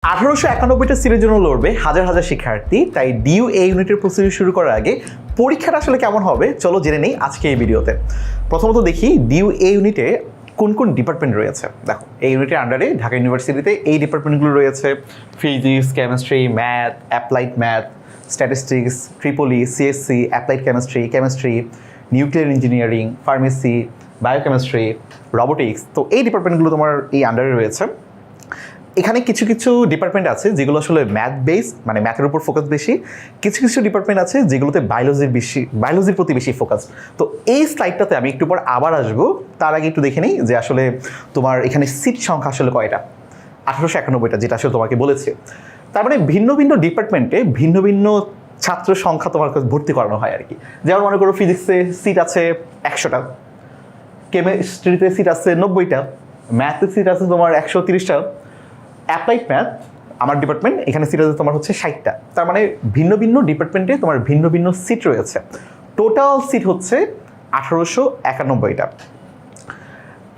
1891টা সিটের জন্য লড়বে হাজার হাজার শিক্ষার্থী, তাই ডিইউ এ ইউনিটের প্রস্তুতি শুরু করার আগে পরীক্ষাটা আসলে কেমন হবে চলো জেনে নেই আজকে এই ভিডিওতে। প্রথমত দেখি ডিইউ এ ইউনিটে কোন কোন ডিপার্টমেন্ট রয়েছে। দেখো, এই ইউনিটের আন্ডারে ঢাকা ইউনিভার্সিটিতে এই ডিপার্টমেন্টগুলো রয়েছে: physics, chemistry, math, applied math, statistics, Tripoli, CSC, applied chemistry, nuclear engineering, pharmacy, biochemistry, robotics. তো এই ডিপার্টমেন্টগুলো তোমার এই আন্ডারে রয়েছে। এখানে কিছু কিছু ডিপার্টমেন্ট আছে যেগুলো আসলে ম্যাথ বেসড, মানে ম্যাথের উপর ফোকাস বেশি। কিছু কিছু ডিপার্টমেন্ট আছে যেগুলোতে বায়োলজির প্রতি বেশি ফোকাস। তো এই স্লাইডটাতে আমি একটু পর আবার আসবো, তার আগে একটু দেখে নিই যে আসলে তোমার এখানে সিট সংখ্যা আসলে কয়টা। 1891টা, যেটা আসলে তোমাকে বলেছে। তার মানে ভিন্ন ভিন্ন ডিপার্টমেন্টে ভিন্ন ভিন্ন ছাত্র সংখ্যা তোমার ভর্তি করানো হয় আর কি। যেমন মনে করো ফিজিক্সে সিট আছে 100টা, কেমিস্ট্রিতে সিট আছে 90টা, ম্যাথে সিট আছে তোমার 130টা, অ্যাপ্লাইড ম্যাথ আমার ডিপার্টমেন্ট, এখানে সিট আছে তোমার হচ্ছে 60টা। তার মানে ভিন্ন ভিন্ন ডিপার্টমেন্টে তোমার ভিন্ন ভিন্ন সিট রয়েছে। টোটাল সিট হচ্ছে 1891টা।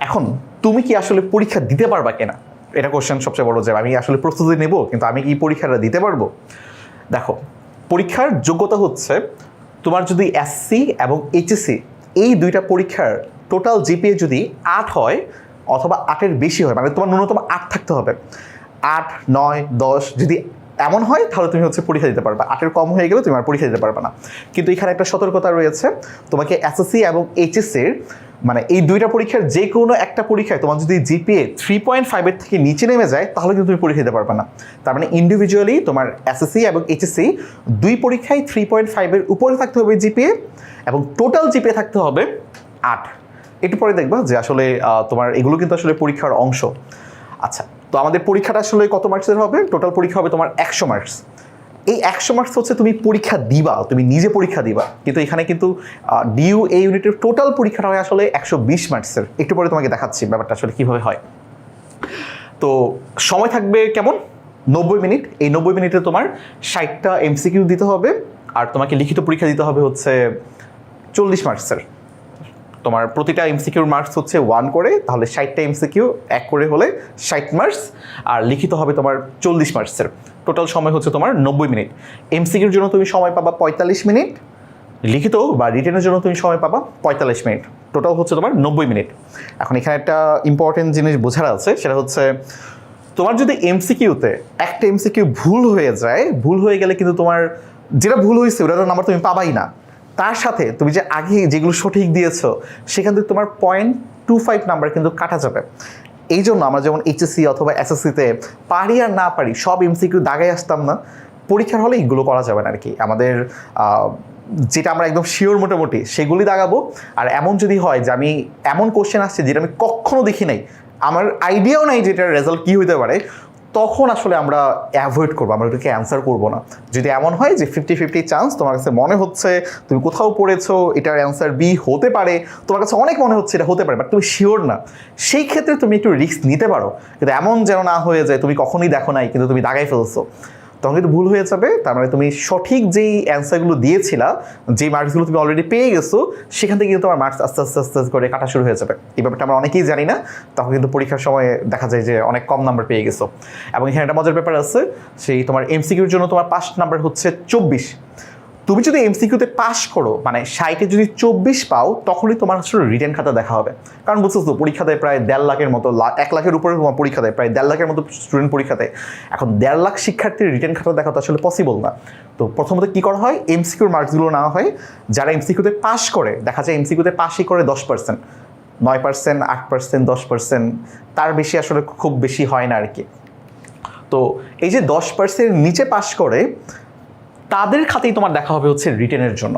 এখন তুমি কি আসলে পরীক্ষা দিতে পারবা কিনা, এটা কোশ্চেন সবচেয়ে বড়, যে আমি আসলে প্রস্তুতি নেব কিন্তু আমি কি পরীক্ষাটা দিতে পারবো। দেখো, পরীক্ষার যোগ্যতা হচ্ছে তোমার যদি এসসি এবং এইচএসসি এই দুইটা পরীক্ষার টোটাল জিপিএ যদি 8 হয় অথবা 8-এর বেশি হয়, মানে তোমার ন্যূনতম 8 থাকতে হবে। 8, 9, 10 যদি এমন হয় তাহলে তুমি হচ্ছে পরীক্ষা দিতে পারবা। 8-এর কম হয়ে গেলে তুমি আর পরীক্ষা দিতে পারবে না। কিন্তু এখানে একটা সতর্কতা রয়েছে, তোমাকে এসএসসি এবং এইচএসসির মানে এই দুইটা পরীক্ষার যে কোনো একটা পরীক্ষায় তোমার যদি জিপিএ 3.5-এর থেকে নিচে নেমে যায় তাহলে কিন্তু তুমি পরীক্ষা দিতে পারবে না। তার মানে ইন্ডিভিজুয়ালি তোমার এসএসসি এবং এইচএসসি দুই পরীক্ষায় 3.5-এর উপরে থাকতে হবে জিপিএ, এবং টোটাল জিপিএ থাকতে হবে 8। একটু পরে দেখবা যে আসলে তোমার এগুলো কিন্তু আসলে পরীক্ষার অংশ। আচ্ছা, তো আমাদের পরীক্ষাটা আসলে কত মার্কসের হবে? টোটাল পরীক্ষা হবে তোমার 100 মার্কস। এই 100 মার্কস হচ্ছে তুমি পরীক্ষা দিবা, তুমি নিজে পরীক্ষা দিবা। কিন্তু এখানে কিন্তু ডিইউ এ ইউনিটের টোটাল পরীক্ষাটা হয় আসলে 120 মার্কসের। একটু পরে তোমাকে দেখাচ্ছি ব্যাপারটা আসলে কীভাবে হয়। তো সময় থাকবে কেমন? 90 মিনিট। এই 90 মিনিটে তোমার 60টা এমসিকিউ দিতে হবে, আর তোমাকে লিখিত পরীক্ষা দিতে হবে হচ্ছে 40 মার্কসের। তোমার প্রতিটা এমসিকিউর মার্কস হচ্ছে 1 করে, তাহলে 60টা এমসিকিউ 1 করে হলে 60 মার্কস, আর লিখিত হবে তোমার 40 মার্কসের। টোটাল সময় হচ্ছে তোমার 90 মিনিট। এমসিকিউর জন্য তুমি সময় পাবা 45 মিনিট, লিখিত বা রিটেনের জন্য তুমি সময় পাবা 45 মিনিট। টোটাল হচ্ছে তোমার 90 মিনিট। এখন এখানে একটা ইম্পর্টেন্ট জিনিস বোঝার আছে, সেটা হচ্ছে তোমার যদি এমসিকিউতে একটা এমসিকিউ ভুল হয়ে যায়, ভুল হয়ে গেলে কিন্তু তোমার যেটা ভুল হয়েছে ওটার নাম্বার তুমি পাবাই না। তার সাথে তুমি যে আগে যেগুলো সঠিক দিয়েছো সেখান থেকে তোমার 0.25 নাম্বার কিন্তু কাটা যাবে। এই জন্য আমরা যেমন এইচএসসি অথবা এসএসসিতে পারি আর না পারি সব এমসিকিউ দাগাই আসতাম না, পরীক্ষার হলে এগুলো করা যাবে না আর কি। আমাদের যেটা আমরা একদম শিওর মোটামুটি সেগুলি দাগাবো। আর এমন যদি হয় যে আমি এমন কোশ্চেন আসছে যেটা আমি কখনো দেখি নাই, আমার আইডিয়াও নাই যেটার রেজাল্ট কী হতে পারে, তখন আসলে আমরা অ্যাভয়েড করবো, আমরা ওটাকে অ্যান্সার করবো না। যদি এমন হয় যে 50-50 চান্স তোমার কাছে মনে হচ্ছে তুমি কোথাও পড়েছো এটার অ্যান্সার বি হতে পারে, তোমার কাছে অনেক মনে হচ্ছে এটা হতে পারে বাট তুমি শিওর না, সেই ক্ষেত্রে তুমি একটু রিস্ক নিতে পারো। কিন্তু এমন যেন না হয়ে যায় তুমি কখনোই দেখো নাই কিন্তু তুমি দাগাই ফেলছো, তখন কিন্তু ভুল হয়ে যাবে। তার মানে তুমি সঠিক যেই অ্যান্সারগুলো দিয়েছিলা, যেই মার্কসগুলো তুমি অলরেডি পেয়ে গেছো, সেখান থেকে কিন্তু তোমার মার্কস আস্তে আস্তে আস্তে আস্তে করে কাটা শুরু হয়ে যাবে। এই ব্যাপারটা আমরা অনেকেই জানি না, তখন কিন্তু পরীক্ষার সময় দেখা যায় যে অনেক কম নাম্বার পেয়ে গেছো। এবং এখানে একটা মজার ব্যাপার আছে, সেই তোমার এমসিকিউর জন্য তোমার পাস নাম্বার হচ্ছে 24। তুমি যদি এমসিকিউতে পাস করো, মানে 60-এ যদি 24 পাও, তখনই তোমার আসলে রিটেন খাতা দেখা হবে। কারণ বুঝছো তো, পরীক্ষা দেয় প্রায় 1.5 লাখের মতো, 1 লাখের উপরে তোমার পরীক্ষা দেয়, প্রায় 1.5 লাখের মতো স্টুডেন্ট পরীক্ষা দেয়। এখন 1.5 লাখ শিক্ষার্থীর রিটেন খাতা দেখা তো আসলে পসিবল না। তো প্রথমত কী করা হয়, এমসিকিউর মার্কসগুলো নেওয়া হয়। যারা এমসিকিউতে পাস করে, দেখা যায় এমসিকিউতে পাসই করে 10%, 9%, 8%, 10%, তার বেশি আসলে খুব বেশি হয় না আর কি। তো এই যে 10% নিচে পাস করে তাদের খাতেই তোমার দেখা হবে হচ্ছে রিটেনের জন্য,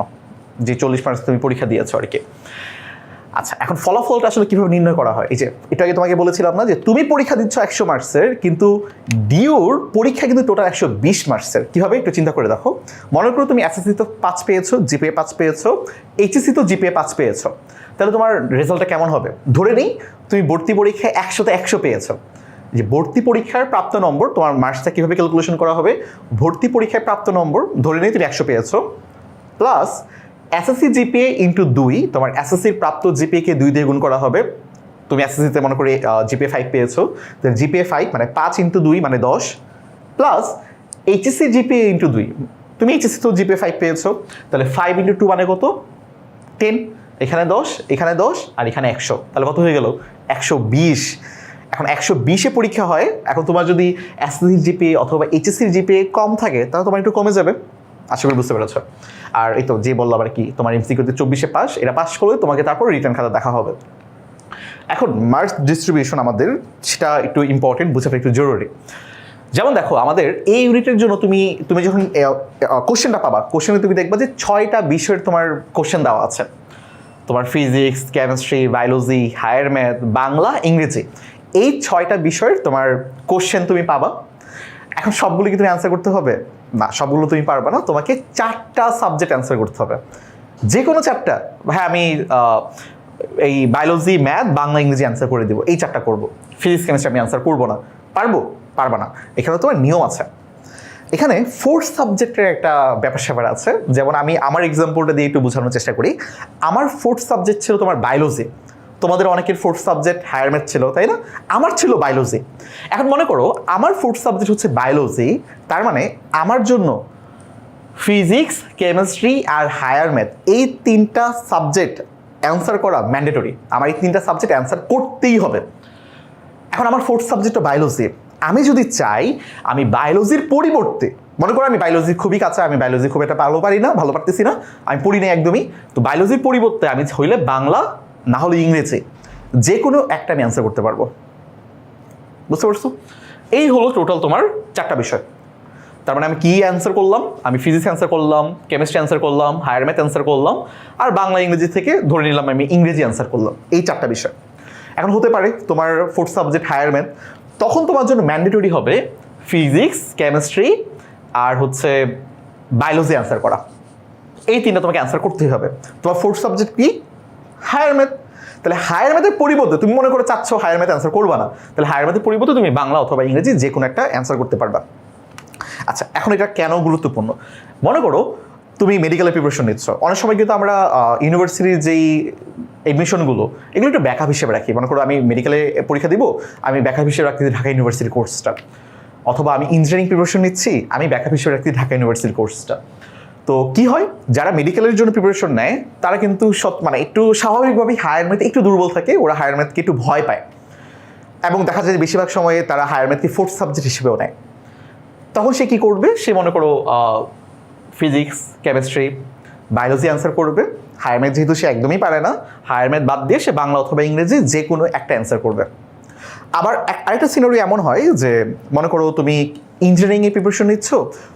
যে 40 মার্কস তুমি পরীক্ষা দিয়েছো আর কি। আচ্ছা, এখন ফলাফলটা আসলে কীভাবে নির্ণয় করা হয়? এই যে এটা আগে তোমাকে বলেছিলাম না যে তুমি পরীক্ষা দিচ্ছ 100 মার্কসের, কিন্তু ডিইউর পরীক্ষা কিন্তু টোটাল 120 মার্কসের। কীভাবে একটু চিন্তা করে দেখো। মনে করো তুমি এসএসসি তো 5 পেয়েছো, জিপিএ 5 পেয়েছো, এইচএসসি তো জিপিএ 5 পেয়েছো, তাহলে তোমার রেজাল্টটা কেমন হবে? ধরে নেই তুমি ভর্তি পরীক্ষায় 100-তে 100 পেয়েছো। যে ভর্তি পরীক্ষার প্রাপ্ত নম্বর, তোমার মার্কসটা কীভাবে ক্যালকুলেশন করা হবে? ভর্তি পরীক্ষায় প্রাপ্ত নম্বর ধরে নেই তুমি 100 পেয়েছো, প্লাস এসএসসি জিপিএ ইন্টু 2, তোমার এসএসসির প্রাপ্ত জিপিএকে 2 দিয়ে গুণ করা হবে। তুমি এসএসসিতে মনে করি জিপিএ 5 পেয়েছো, জিপিএ 5 মানে 5 × 2 মানে 10, প্লাস এইচএসসি জিপিএ ইন্টু 2, তুমি এইচএসসি তো জিপিএ 5 পেয়েছো, তাহলে 5 ইন্টু 2 মানে কত 10, এখানে 10, এখানে 10, আর এখানে 100, তাহলে কত হয়ে গেল 120। এখন 120-এ পরীক্ষা হয়, এখন তোমার যদি এসএসসির জিপিএ অথবা এইচএসসির জিপিএ কম থাকে তাহলে তোমার একটু কমে যাবে, আশা করি বুঝতে পেরেছো। আর এই তো যে বললাম আর কি, তোমার এমসিকিউতে 24-এ পাস, এটা পাস করলে তোমাকে তারপর রিটার্ন খাতা দেখা হবে। এখন মার্কস ডিস্ট্রিবিউশন আমাদের সেটা একটু ইম্পর্টেন্ট, বোঝাটা একটু জরুরি। যেমন দেখো আমাদের এই ইউনিটের জন্য তুমি যখন কোশ্চেনটা পাবা, কোশ্চেনে তুমি দেখবা যে 6টা বিষয়ের তোমার কোশ্চেন দেওয়া আছে, তোমার physics, chemistry, biology, higher math, Bangla, ইংরেজি, এই 6টা বিষয়ের তোমার কোশ্চেন তুমি পাবা। এখন সবগুলো কি তুমি অ্যান্সার করতে হবে? না, সবগুলো তুমি পারবে না, তোমাকে 4টা সাবজেক্ট অ্যান্সার করতে হবে, যে কোনো 4টা। হ্যাঁ, আমি এই বায়োলজি, ম্যাথ, বাংলা, ইংরেজি অ্যান্সার করে দিব, এই 4টা করবো, ফিজিক্স, কেমিস্ট্রি আমি অ্যান্সার করবো না। পারবো? পারবা না, এখানে তোমার নিয়ম আছে। এখানে 4th সাবজেক্টের একটা ব্যাপার স্যাপার আছে, যেমন আমি আমার এক্সাম্পলটা দিয়ে একটু বোঝানোর চেষ্টা করি। আমার 4th সাবজেক্ট ছিল তোমার বায়োলজি, তোমাদের অনেকের 4th সাবজেক্ট হায়ার ম্যাথ ছিল, তাই না? আমার ছিল বায়োলজি। এখন মনে করো আমার 4th সাবজেক্ট হচ্ছে বায়োলজি, তার মানে আমার জন্য ফিজিক্স, কেমিস্ট্রি আর হায়ার ম্যাথ এই 3টা সাবজেক্ট অ্যান্সার করা ম্যান্ডেটরি, আমার এই 3টা সাবজেক্ট অ্যান্সার করতেই হবে। এখন আমার 4th সাবজেক্টটা বায়োলজি, আমি যদি চাই আমি বায়োলজির পরিবর্তে, মনে করো আমি বায়োলজি খুবই কাছে, আমি বায়োলজি খুব একটা ভালো পারতেছি না, আমি পড়ি না একদমই, তো বায়োলজির পরিবর্তে আমি হইলে বাংলা না হলে ইংরেজি, যে কোনো একটা আমি অ্যান্সার করতে পারবো। বুঝতে পারছো? এই হলো টোটাল তোমার 4টা বিষয়। তার মানে আমি কি অ্যান্সার করলাম? আমি ফিজিক্স অ্যান্সার করলাম, কেমিস্ট্রি অ্যান্সার করলাম, হায়ার ম্যাথ অ্যান্সার করলাম, আর বাংলা ইংরেজি থেকে ধরে নিলাম আমি ইংরেজি অ্যান্সার করলাম, এই 4টা বিষয়। এখন হতে পারে তোমার 4th সাবজেক্ট হায়ার ম্যাথ, তখন তোমার জন্য ম্যান্ডেটরি হবে ফিজিক্স, কেমিস্ট্রি আর হচ্ছে বায়োলজি অ্যান্সার করা, এই 3টা তোমাকে অ্যান্সার করতেই হবে। তোমার 4th সাবজেক্ট কি? Higher math. তাহলে হায়ার ম্যাথের পরিবর্তে তুমি মনে করে চাচ্ছ হায়ার ম্যাথ অ্যান্সার করবা না, তাহলে হায়ার ম্যাথের পরিবর্তে তুমি বাংলা অথবা ইংরেজি যে কোনো একটা অ্যান্সার করতে পারবা। আচ্ছা, এখন এটা কেন গুরুত্বপূর্ণ? মনে করো তুমি মেডিকেলের প্রিপারেশন নিচ্ছ, অনেক সময় কিন্তু আমরা ইউনিভার্সিটির যেই এডমিশনগুলো এগুলো একটু ব্যাকআপ হিসেবে রাখি। মনে করো আমি মেডিকেলে পরীক্ষা দিব, আমি ব্যাকআপ হিসেবে রাখছি ঢাকা ইউনিভার্সিটির কোর্সটা, অথবা আমি ইঞ্জিনিয়ারিং প্রিপারেশন নিচ্ছি, আমি ব্যাকআপ হিসেবে রাখছি ঢাকা ইউনিভার্সিটির কোর্সটা। তো কি হয়, যারা মেডিকেলের জন্য প্রিপারেশন নেয় তারা কিন্তু মানে একটু স্বাভাবিকভাবেই হায়ার ম্যাথে একটু দুর্বল থাকে, ওরা হায়ার ম্যাথকে একটু ভয় পায়, এবং দেখা যায় যে বেশিরভাগ সময়ে তারা হায়ার ম্যাথকে 4th সাবজেক্ট হিসেবেও নেয়। তখন সে কী করবে? সে মনে করো ফিজিক্স, কেমিস্ট্রি, বায়োলজি অ্যান্সার করবে, হায়ার ম্যাথ যেহেতু সে একদমই পারে না, হায়ার ম্যাথ বাদ দিয়ে সে বাংলা অথবা ইংরেজি যে কোনো একটা অ্যান্সার করবে। আবার আরেকটা সিনারিও এমন হয় যে মনে করো তুমি ইঞ্জিনিয়ারিংয়ে প্রিপারেশন নিচ্ছ,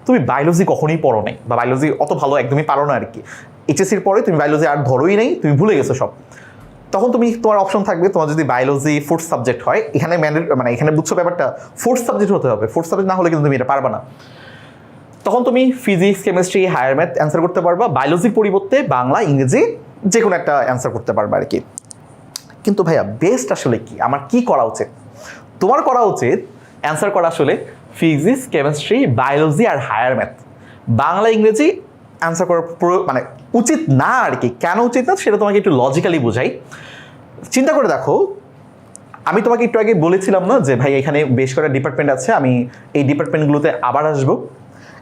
তুমি বায়োলজি কখনোই পড়ো নাই, বা বায়োলজি অত ভালো একদমই পারো না আর কি, এইচএসসির পরে তুমি বায়োলজি আর ধরোই নাই, তুমি ভুলে গেছো সব। তখন তোমার অপশন থাকবে, তোমার যদি বায়োলজি 4th সাবজেক্ট হয়, এখানে মানে এখানে বুঝছো ব্যাপারটা, 4th সাবজেক্ট হতে হবে, 4th সাবজেক্ট না হলে কিন্তু তুমি এটা পারবা না। তখন তুমি physics, chemistry, higher math answer করতে পারবা, বায়োলজির পরিবর্তে বাংলা, ইংরেজি যে কোনো একটা অ্যান্সার করতে পারবা আর কি। কিন্তু ভাইয়া বেস্ট আসলে কি, আমার কি করা উচিত? তোমার করা উচিত অ্যান্সার করা আসলে ফিজিক্স, কেমিস্ট্রি, বায়োলজি আর হায়ার ম্যাথ, বাংলা ইংরেজি অ্যান্সার করার মানে উচিত না আর কি। কেন উচিত না সেটা তোমাকে একটু লজিক্যালি বোঝাই। চিন্তা করে দেখো, আমি তোমাকে একটু আগে বলেছিলাম না যে ভাই এখানে বেশ কয়েকটা ডিপার্টমেন্ট আছে, আমি এই ডিপার্টমেন্টগুলোতে আবার আসবো।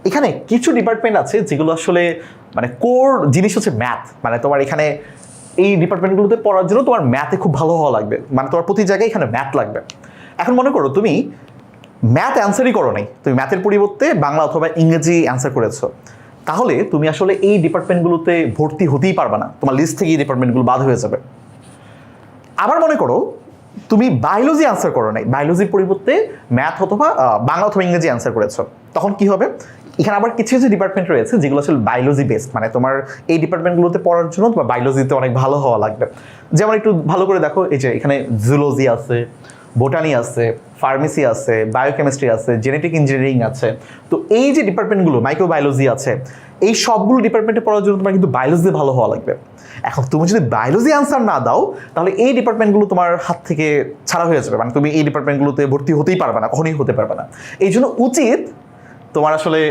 এখানে কিছু ডিপার্টমেন্ট আছে যেগুলো আসলে মানে কোর জিনিস হচ্ছে ম্যাথ, মানে তোমার এখানে এই ডিপার্টমেন্টগুলোতে পড়ার জন্য তোমার ম্যাথে খুব ভালো হওয়া লাগবে, মানে তোমার প্রতি জায়গায় এখানে ম্যাথ লাগবে। এখন মনে করো তুমি ম্যাথ অ্যান্সারই করো নাই, তুমি ম্যাথের পরিবর্তে বাংলা অথবা ইংরেজি অ্যান্সার করেছো, তাহলে তুমি আসলে এই ডিপার্টমেন্টগুলোতে ভর্তি হতেই পারবে না, তোমার লিস্ট থেকে এই ডিপার্টমেন্টগুলো বাদ হয়ে যাবে। আবার মনে করো তুমি বায়োলজি অ্যান্সার করো নাই, বায়োলজির পরিবর্তে ম্যাথ অথবা বাংলা অথবা ইংরেজি অ্যান্সার করেছো, তখন কি হবে? এখানে আবার কিছু কিছু ডিপার্টমেন্ট রয়েছে যেগুলো আসলে বায়োলজি বেসড, মানে তোমার এই ডিপার্টমেন্টগুলোতে পড়ার জন্য তোমার বায়োলজিতে অনেক ভালো হওয়া লাগবে। যেমন একটু ভালো করে দেখো, এই যে এখানে জুলজি আছে, বোটানি আছে, ফার্মেসি আছে, বায়োকেমিস্ট্রি আছে, জেনেটিক ইঞ্জিনিয়ারিং আছে। তো এই যে ডিপার্টমেন্টগুলো, মাইক্রোবায়োলজি আছে, এই সবগুলো ডিপার্টমেন্টে পড়ার জন্য তোমার কিন্তু বায়োলজিতে ভালো হওয়া লাগবে। এখন তুমি যদি বায়োলজি অ্যান্সার না দাও, তাহলে এই ডিপার্টমেন্টগুলো তোমার হাত থেকে ছাড়া হয়ে যাবে, মানে তুমি এই ডিপার্টমেন্টগুলোতে ভর্তি হতেই পারবে না, কখনোই হতে পারবে না। এই জন্য উচিত তোমার আসলে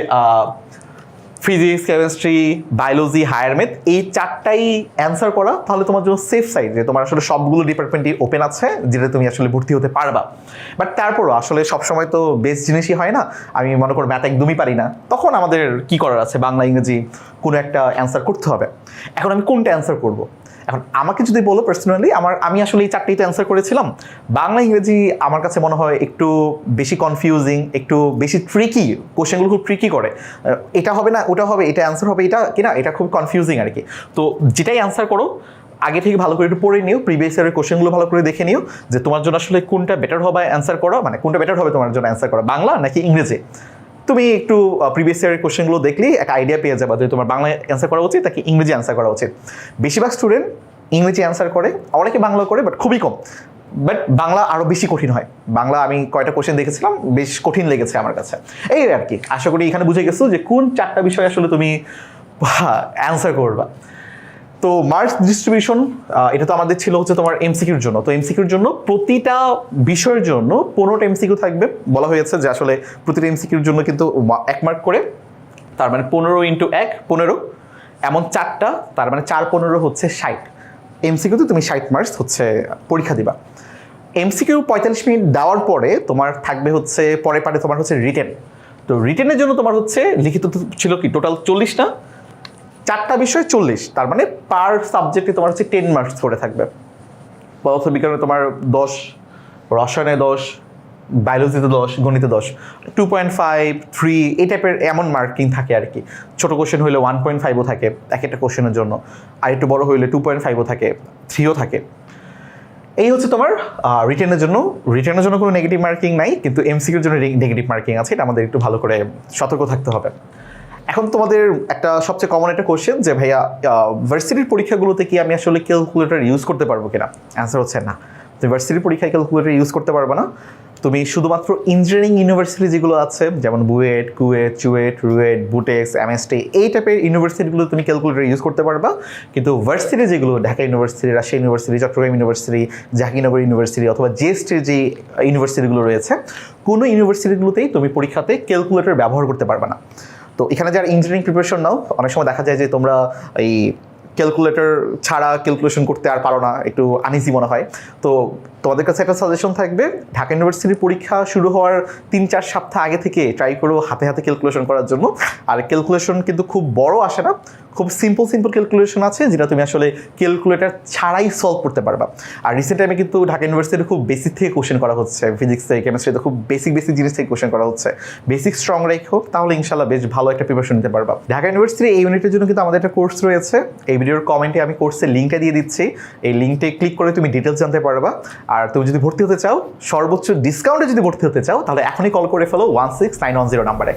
physics, chemistry, biology, higher math, এই চারটাই অ্যান্সার করা, তাহলে তোমার জন্য সেফ সাইড যে তোমার আসলে সবগুলো ডিপার্টমেন্টই ওপেন আছে যেটা তুমি আসলে ভর্তি হতে পারবা। বাট তারপরও আসলে সবসময় তো বেস্ট জিনিসই হয় না। আমি মনে করো ম্যাথ একদমই পারি না, তখন আমাদের কি করার আছে, বাংলা ইংরেজি কোনো একটা অ্যান্সার করতে হবে। এখন আমি কোনটা অ্যান্সার করব? এখন আমাকে যদি বলো পার্সোনালি, আমি আসলে এই চারটেই তো অ্যান্সার করেছিলাম। বাংলা ইংরেজি আমার কাছে মনে হয় একটু বেশি কনফিউজিং, একটু বেশি ট্রিকি, কোশ্চেনগুলো খুব ট্রিকি করে। এটা হবে না ওটা হবে, এটা অ্যান্সার হবে এটা কিনা, এটা খুব কনফিউজিং আর কি। তো যেটাই অ্যান্সার করো আগে থেকে ভালো করে একটু পড়ে নিও, প্রিভিয়াস ইয়ারের কোশ্চেনগুলো ভালো করে দেখে নিও যে তোমার জন্য আসলে কোনটা বেটার হবে অ্যান্সার করা, মানে কোনটা বেটার হবে তোমার জন্য অ্যান্সার করা, বাংলা নাকি ইংরেজি। তুমি একটু প্রিভিয়াস ইয়ারের কোশ্চেনগুলো দেখলেই একটা আইডিয়া পেয়ে যাবে যে তোমার বাংলা অ্যান্সার করা উচিত নাকি ইংরেজি অ্যান্সার করা উচিত। বেশিরভাগ স্টুডেন্ট ইংরেজি অ্যান্সার করে, অনেকে বাংলা করে, বাট খুবই কম। বাট বাংলা আরও বেশি কঠিন হয়। বাংলা আমি কয়টা কোশ্চেন দেখেছিলাম, বেশ কঠিন লেগেছে আমার কাছে। এই আর কি, আশা করি এখানে বুঝে গেছো যে কোন চারটা বিষয় আসলে তুমি অ্যান্সার করবা। তো মার্কস ডিস্ট্রিবিউশন, এটা তো আমাদের ছিল হচ্ছে তোমার এমসিকিউর জন্য। তো এমসিকিউর জন্য প্রতিটা বিষয়ের জন্য 15টা এমসিকিউ থাকবে। বলা হয়েছে যে আসলে প্রতিটা এমসিকিউর জন্য কিন্তু 1 মার্ক করে, তার মানে 15 × 1 15, এমন চারটা, তার মানে 4 15 হচ্ছে 60। এমসিকিউতে তুমি 60 মার্কস হচ্ছে পরীক্ষা দিবা। এমসিকিউ 45 মিনিট দেওয়ার পরে তোমার থাকবে হচ্ছে পরে পারে তোমার হচ্ছে রিটেন। তো রিটেনের জন্য তোমার হচ্ছে লিখিত ছিল কি টোটাল 40টা, চারটা বিষয় 40, তার মানে পার সাবজেক্টে তোমার হচ্ছে 10 মার্কস করে থাকবে। পদার্থবিজ্ঞানে তোমার 10, রসায়নে 10, বায়োলজিতে 10, গণিতে 10, 2.5 3 এই টাইপের এমন মার্কিং থাকে আর কি। ছোটো কোশ্চেন হইলে 1.5ও থাকে এক একটা কোশ্চেনের জন্য, আর একটু বড় হইলে 2.5ও থাকে, 3ও থাকে। এই হচ্ছে তোমার রিটেনের জন্য। রিটেনের জন্য কোনো নেগেটিভ মার্কিং নাই, কিন্তু এমসিকিউর জন্য নেগেটিভ মার্কিং আছে, এটা আমাদের একটু ভালো করে সতর্ক থাকতে হবে। এখন তোমাদের একটা সবচেয়ে কমন একটা কোশ্চেন যে ভাইয়া ভার্সিটির পরীক্ষাগুলোতে কি আমি আসলে ক্যালকুলেটর ইউজ করতে পারবো কিনা? অ্যান্সার হচ্ছে না, তুমি ভার্সিটির পরীক্ষায় ক্যালকুলেটর ইউজ করতে পারবে না। তুমি শুধুমাত্র ইঞ্জিনিয়ারিং ইউনিভার্সিটি যেগুলো আছে, যেমন বুয়েট, কুয়েট, চুয়েট, রুয়েট, বুটেক্স, এমএসটি, এই টাইপের ইউনিভার্সিটিগুলো তুমি ক্যালকুলেটর ইউজ করতে পারবা। কিন্তু ভার্সিটি যেগুলো Dhaka university, Rajshahi university, Chittagong university, Jahangirnagar university অথবা জিএসটির যে ইউনিভার্সিটিগুলো রয়েছে, কোনো ইউনিভার্সিটিগুলোতেই তুমি পরীক্ষাতে ক্যালকুলেটর ব্যবহার করতে পারবে না। তো এখানে যারা ইঞ্জিনিয়ারিং প্রিপারেশন নাও, অনেক সময় দেখা যায় যে তোমরা এই ক্যালকুলেটর ছাড়া ক্যালকুলেশন করতে আর পারো না, একটু আনইজি মনে হয়। তো তোমাদের কাছে একটা সাজেশন থাকবে, ঢাকা ইউনিভার্সিটির পরীক্ষা শুরু হওয়ার 3-4 সপ্তাহ আগে থেকে ট্রাই করো হাতে হাতে ক্যালকুলেশন করার জন্য। আর ক্যালকুলেশন কিন্তু খুব বড় আসে না, খুব সিম্পল ক্যালকুলেশন আছে যেটা তুমি আসলে ক্যালকুলেটর ছাড়াই সলভ করতে পারবা। আর রিসেন্ট টাইমে কিন্তু ঢাকা ইউনিভার্সিটিতে খুব বেসিক থেকে কোশ্চেন করা হচ্ছে, ফিজিক্স থেকে কেমিস্ট্রিতে খুব বেসিক জিনিস থেকে কোশ্চেন করা হচ্ছে। বেসিক স্ট্রং রেখো, তাহলে ইনশাল্লাহ বেশ ভালো একটা প্রিপারেশন নিতে পারবা। ঢাকা ইউনিভার্সিটির এই ইউনিটের জন্য কিন্তু আমাদের একটা কোর্স রয়েছে, এই ভিডিওর কমেন্টে আমি কোর্সের লিঙ্কটা দিয়ে দিচ্ছি। এই লিঙ্কটে ক্লিক করে তুমি ডিটেলস জানতে পারবা। আর তুমি যদি ভর্তি হতে চাও, সর্বোচ্চ ডিসকাউন্টে যদি ভর্তি হতে চাও, তাহলে এখনই কল করে ফেলো 16910 নাম্বারে।